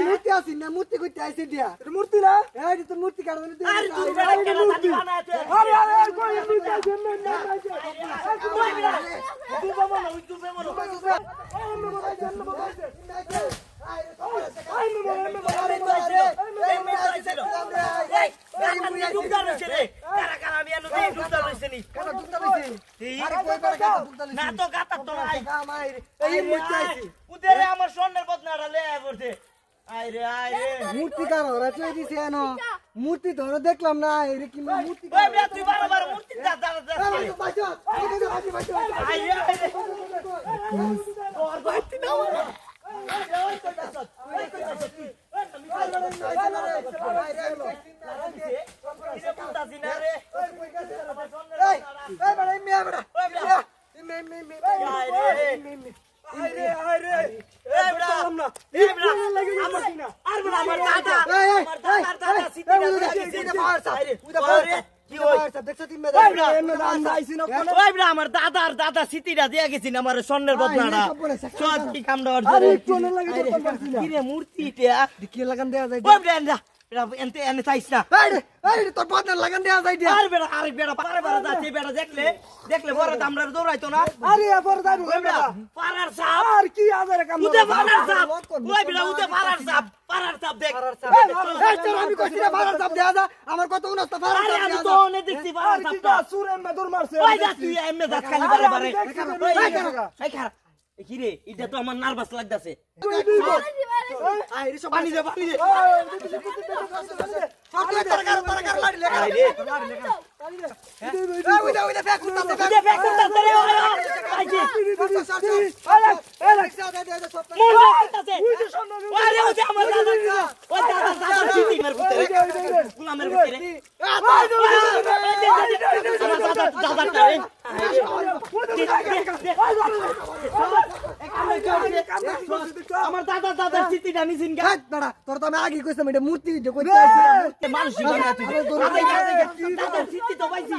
মূর্তি আছে না মূর্তি করতে আইছে দিয়া মূর্তি না এই তো মূর্তি কাটবে আরে তুই বেটা কেন জানি বানাতে আরে আরে কই তুই যাইছ না তুই বাবা তুই আমার স্বর্ণের বদনাটা লেয়া পড়ছে আইরে আইরে মূর্তি কারো রাচই দিছে এনো মূর্তি ধরে দেখলাম না এর কি মূর্তি ওই বে তুই বারবার মূর্তি দাদা বাজো বাজো আইরে আইরে তোর বাইতে দাও না আমার দাদার দাদা সিটিটা দিয়া গেছি আমার স্বর্ণের বদনাটা সব কি কামড়া মূর্তি কি লাগান দেয়া যায় এনতে এনে চাইছ না এই তোর বদনার লাগান দেয়া যায় দিয়া আরে বেটা আরে বেটা পারে পারে যাচ্ছে বেটা দেখলে বড় দামরা দৌড়াইতো না আরে বড় দাইবো পারার সাপ আর কি আজারে কাম উদে পারার সাপ ওই বেটা উদে পারার সাপ দেখ এই তোর আমি কইছি না পারার সাপ দেয়া যা আমার কত উনস্ত পারার আরে সাপ আমি দেয়া তো অনেক দেখছি পারার সাপটা সুরে মে দৌড় মারছে ওই যা তুই এমনে যাস খালি বারে এই খারাপ কি রে এটা তো আমার নার্ভাস লাগতাছে আইরে সব পানি দে আমার দাদা দাদার চিঠিটা নিছিন গা তোর তো আমি আগে কইছিলাম এটা মূর্তি মানুষ দাদার চিঠি তো পাইছি